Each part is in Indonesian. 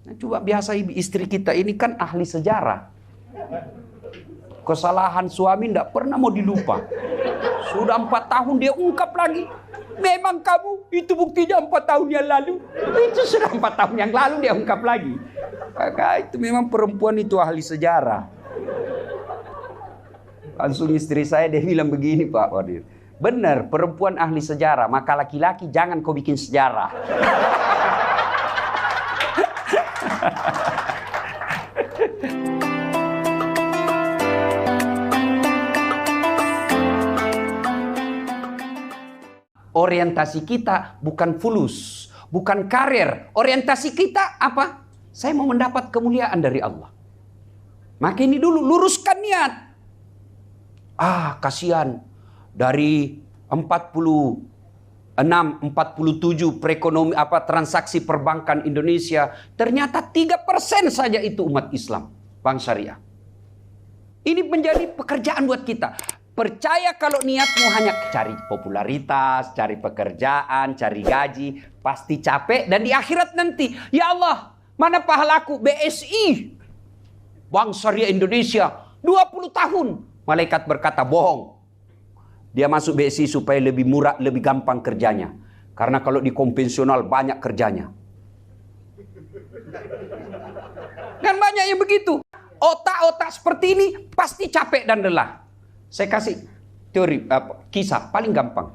Nah, coba biasa istri kita ini kan ahli sejarah. Kesalahan suami tidak pernah mau dilupa. Sudah 4 tahun dia ungkap lagi. Memang kamu, itu buktinya 4 tahun yang lalu. Itu sudah 4 tahun yang lalu dia ungkap lagi. Maka itu memang perempuan itu ahli sejarah. Langsung istri saya dia bilang begini, Pak Wadir. Benar, perempuan ahli sejarah. Maka laki-laki jangan kau bikin sejarah. Orientasi kita bukan fulus, bukan karir. Orientasi kita apa? Saya mau mendapat kemuliaan dari Allah. Maka ini dulu luruskan niat. Kasihan dari 47 perekonomi transaksi perbankan Indonesia, ternyata 3% saja itu umat Islam, bank syariah. Ini menjadi pekerjaan buat kita. Percaya kalau niatmu hanya cari popularitas, cari pekerjaan, cari gaji, pasti capek dan di akhirat nanti, ya Allah, mana pahalaku? BSI, Bank Syariah Indonesia, 20 tahun. Malaikat berkata, bohong. Dia masuk BSI supaya lebih murah, lebih gampang kerjanya. Karena kalau di konvensional banyak kerjanya. Dan banyak yang begitu. Otak-otak seperti ini pasti capek dan lelah. Saya kasih teori, kisah paling gampang.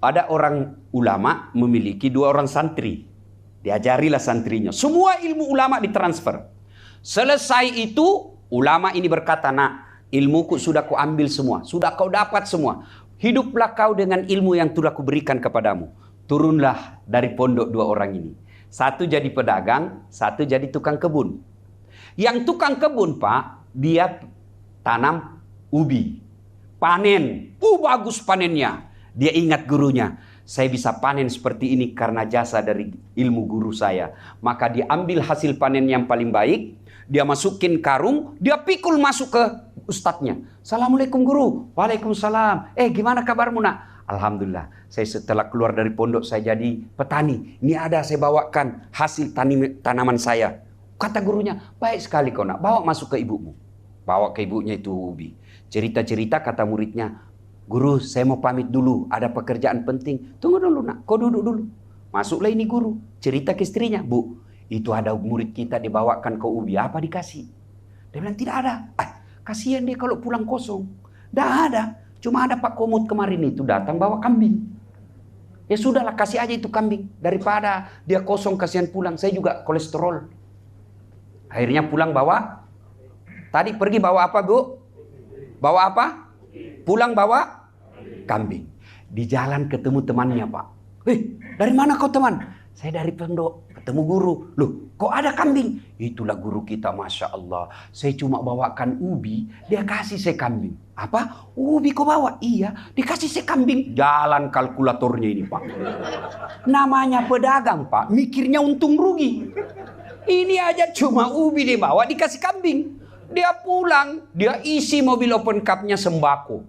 Ada orang ulama memiliki 2 orang santri. Diajarilah santrinya. Semua ilmu ulama ditransfer. Selesai itu, ulama ini berkata, nak, ilmuku sudah kau ambil semua. Sudah kau dapat semua. Hiduplah kau dengan ilmu yang sudah kuberikan kepadamu. Turunlah dari pondok 2 orang ini. Satu jadi pedagang, satu jadi tukang kebun. Yang tukang kebun, Pak, dia tanam ubi. Panen. Bagus panennya. Dia ingat gurunya. Saya bisa panen seperti ini karena jasa dari ilmu guru saya. Maka dia ambil hasil panen yang paling baik. Dia masukin karung. Dia pikul masuk ke ustadznya. Assalamualaikum guru. Waalaikumsalam. Gimana kabarmu nak? Alhamdulillah. Saya setelah keluar dari pondok saya jadi petani. Ini ada saya bawakan hasil tanaman saya. Kata gurunya, baik sekali kau nak. Bawa masuk ke ibumu. Bawa ke ibunya itu ubi. Cerita-cerita kata muridnya, guru saya mau pamit dulu, ada pekerjaan penting. Tunggu dulu nak, kau duduk dulu. Masuklah ini guru, cerita ke istrinya, bu, itu ada murid kita dibawakan ke ubi, apa dikasih? Dia bilang tidak ada. Kasihan dia kalau pulang kosong. Tidak ada, cuma ada Pak Komut kemarin itu datang bawa kambing. Ya sudahlah, kasih aja itu kambing. Daripada dia kosong kasihan pulang, saya juga kolesterol. Akhirnya pulang bawa, tadi pergi bawa apa bu? Bawa apa? Pulang bawa kambing. Di jalan ketemu temannya, Pak. Dari mana kau teman? Saya dari pondok, ketemu guru. Loh, kok ada kambing? Itulah guru kita, Masya Allah. Saya cuma bawakan ubi, dia kasih saya kambing. Apa? Ubi kau bawa? Iya, dikasih saya kambing. Jalan kalkulatornya ini, Pak. Namanya pedagang, Pak. Mikirnya untung rugi. Ini aja cuma ubi dia bawa, dikasih kambing. Dia pulang, dia isi mobil open cup-nya sembako.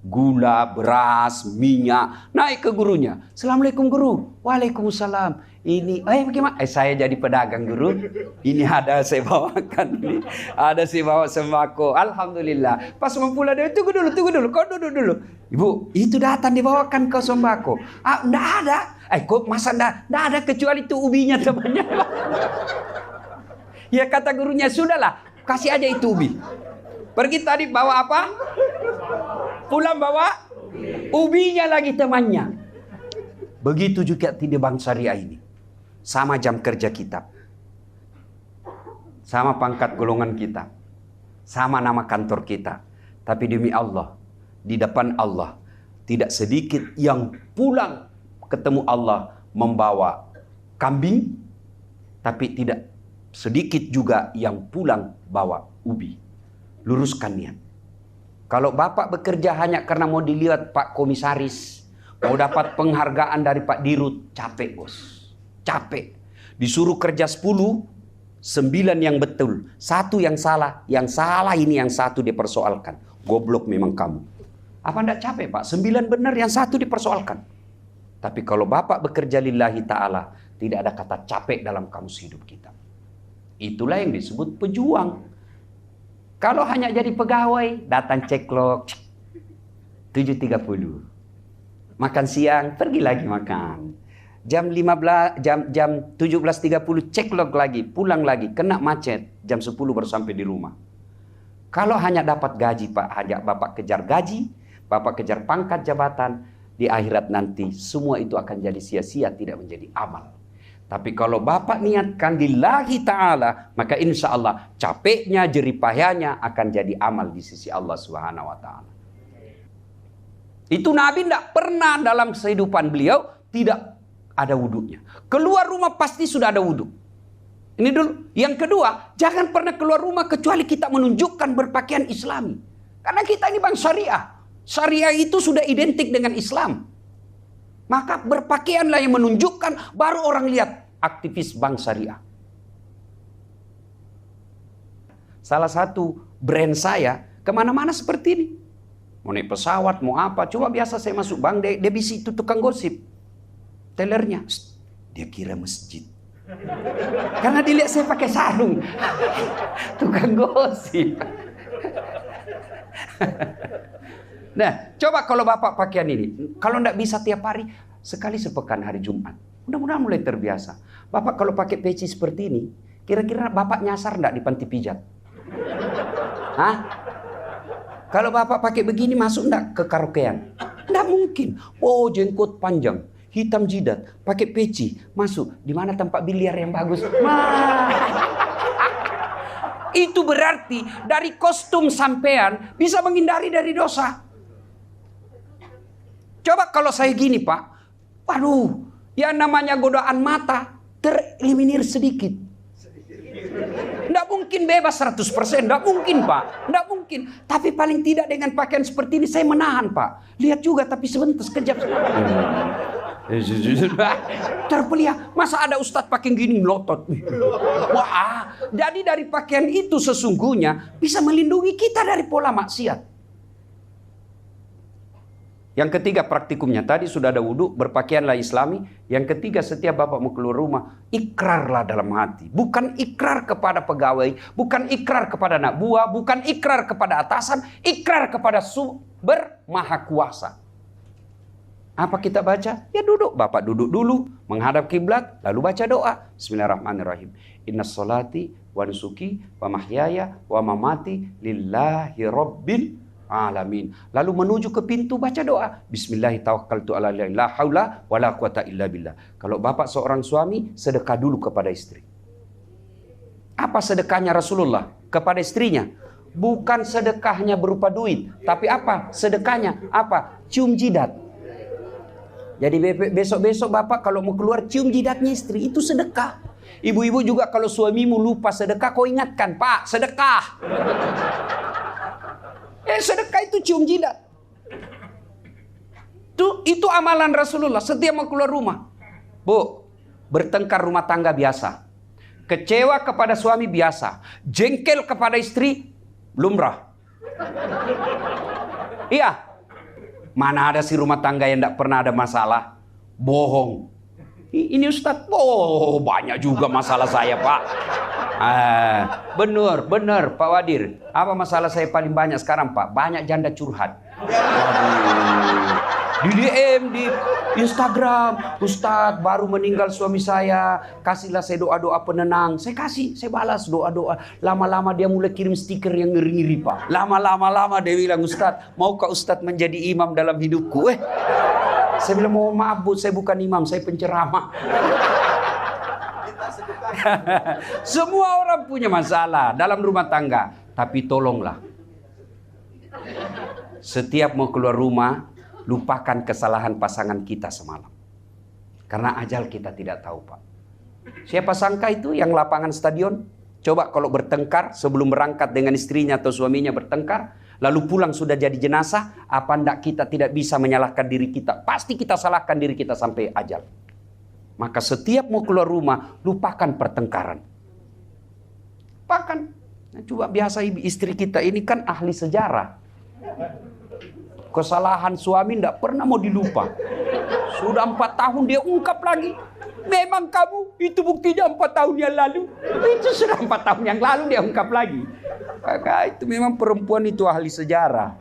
Gula, beras, minyak. Naik ke gurunya. Assalamualaikum guru. Waalaikumsalam. Ini, bagaimana? Saya jadi pedagang guru. Ini ada saya bawakan. Ini. Ada saya bawa sembako. Alhamdulillah. Pas mau pulang dia, tunggu dulu. Kau duduk dulu. Ibu, itu datang dibawakan ke sembako. Enggak ada. Kok masa enggak ada kecuali itu ubinya temannya. Ya kata gurunya, sudahlah. Kasih aja itu ubi. Pergi tadi bawa apa? Pulang bawa ubinya lagi temannya. Begitu juga di Bank Syariah ini. Sama jam kerja kita. Sama pangkat golongan kita. Sama nama kantor kita. Tapi demi Allah, di depan Allah, tidak sedikit yang pulang ketemu Allah membawa kambing, tapi tidak sedikit juga yang pulang bawa ubi. Luruskan niat. Kalau bapak bekerja hanya karena mau dilihat Pak Komisaris, mau dapat penghargaan dari Pak Dirut, capek bos. Capek. Disuruh kerja 10, 9 yang betul. 1 yang salah ini yang 1 dipersoalkan. Goblok memang kamu. Apa enggak capek Pak? 9 benar, yang 1 dipersoalkan. Tapi kalau bapak bekerja lillahi ta'ala, tidak ada kata capek dalam kamus hidup kita. Itulah yang disebut pejuang. Kalau hanya jadi pegawai, datang ceklok 7.30. Makan siang, pergi lagi makan. Jam 17.30 ceklok lagi, pulang lagi, kena macet. Jam 10 baru sampai di rumah. Kalau hanya dapat gaji, Pak, hanya Bapak kejar gaji, Bapak kejar pangkat jabatan, di akhirat nanti semua itu akan jadi sia-sia, tidak menjadi amal. Tapi kalau Bapak niatkan lillahi ta'ala, maka insya Allah capeknya, jeripayanya akan jadi amal di sisi Allah Subhanahu wa ta'ala. Itu Nabi tidak pernah dalam kehidupan beliau tidak ada wudhunya. Keluar rumah pasti sudah ada wudhu. Ini dulu. Yang kedua, jangan pernah keluar rumah kecuali kita menunjukkan berpakaian Islami. Karena kita ini bangsa syariah. Syariah itu sudah identik dengan Islam. Maka berpakaianlah yang menunjukkan, baru orang lihat aktivis bank syariah. Salah satu brand saya kemana-mana seperti ini. Mau naik pesawat, mau apa. Coba biasa saya masuk bank, dia bisi itu tukang gosip. Tellernya, dia kira masjid. Karena dilihat saya pakai sarung. Tukang gosip. Nah, coba kalau Bapak pakaian ini. Kalau tidak bisa tiap hari, sekali sepekan hari Jumat. Mudah-mudahan mulai terbiasa. Bapak kalau pakai peci seperti ini, kira-kira Bapak nyasar tidak di panti pijat? Hah? Kalau Bapak pakai begini, masuk tidak ke karaokean? Tidak mungkin. Oh, jenggot panjang, hitam jidat, pakai peci, masuk. Di mana tempat biliar yang bagus? Itu berarti dari kostum sampean bisa menghindari dari dosa. Coba kalau saya gini, Pak. Waduh, yang namanya godaan mata tereliminir sedikit. Tidak mungkin bebas 100%. Tidak mungkin, Pak. Tidak mungkin. Tapi paling tidak dengan pakaian seperti ini saya menahan, Pak. Lihat juga tapi sebentar, sekejap. Terpelihat. Masa ada ustadz pakai gini melotot. Wah, jadi dari pakaian itu sesungguhnya bisa melindungi kita dari pola maksiat. Yang ketiga praktikumnya, tadi sudah ada wudhu, berpakaianlah Islami. Yang ketiga, setiap Bapak mau keluar rumah, ikrarlah dalam hati. Bukan ikrar kepada pegawai, bukan ikrar kepada anak buah, bukan ikrar kepada atasan, ikrar kepada sumber maha kuasa. Apa kita baca? Ya duduk. Bapak duduk dulu, menghadap kiblat, lalu baca doa. Bismillahirrahmanirrahim. Inna sholati wa nusuki wa mahyaya wa mamati lillahi rabbil alamin. Lalu menuju ke pintu baca doa. Bismillahirrahmanirrahim. La haula wa la quwata illa billah. Kalau Bapak seorang suami, sedekah dulu kepada istri. Apa sedekahnya Rasulullah kepada istrinya? Bukan sedekahnya berupa duit, tapi apa? Sedekahnya apa? Cium jidat. Jadi besok-besok Bapak kalau mau keluar cium jidatnya istri, itu sedekah. Ibu-ibu juga kalau suamimu lupa sedekah, kau ingatkan, Pak, sedekah. Sedekah itu cium jidat. Itu amalan Rasulullah setiap mau keluar rumah. Bu, bertengkar rumah tangga biasa. Kecewa kepada suami biasa. Jengkel kepada istri lumrah. Iya. Mana ada si rumah tangga yang tidak pernah ada masalah? Bohong. Ini Ustadz, oh banyak juga masalah saya, Pak. Benar Pak Wadir. Apa masalah saya paling banyak sekarang, Pak? Banyak janda curhat. Di DM, di Instagram, Ustadz baru meninggal suami saya, kasihlah saya doa-doa penenang. Saya kasih, saya balas doa-doa. Lama-lama dia mulai kirim stiker yang ngeri-ngeri, Pak. Lama-lama dia bilang, Ustadz, maukah Ustadz menjadi imam dalam hidupku? Saya bilang, mohon maaf Bu, saya bukan imam, saya penceramah. Semua orang punya masalah dalam rumah tangga. Tapi tolonglah, setiap mau keluar rumah, lupakan kesalahan pasangan kita semalam. Karena ajal kita tidak tahu, Pak. Siapa sangka itu yang lapangan stadion? Coba kalau bertengkar sebelum berangkat dengan istrinya atau suaminya bertengkar, lalu pulang sudah jadi jenazah, apa enggak kita tidak bisa menyalahkan diri kita? Pasti kita salahkan diri kita sampai ajal. Maka setiap mau keluar rumah, lupakan pertengkaran. Lupakan. Nah, coba biasa istri kita ini kan ahli sejarah. Kesalahan suami tidak pernah mau dilupa. Sudah 4 tahun dia ungkap lagi. Memang kamu, itu buktinya 4 tahun yang lalu. Itu sudah 4 tahun yang lalu dia ungkap lagi. Kakak, itu memang perempuan itu ahli sejarah.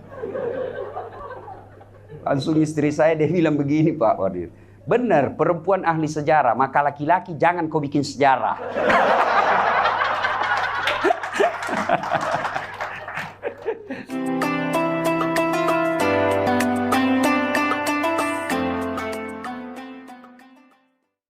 Langsung istri saya dia bilang begini, Pak Wadir. Benar, perempuan ahli sejarah. Maka laki-laki jangan kau bikin sejarah.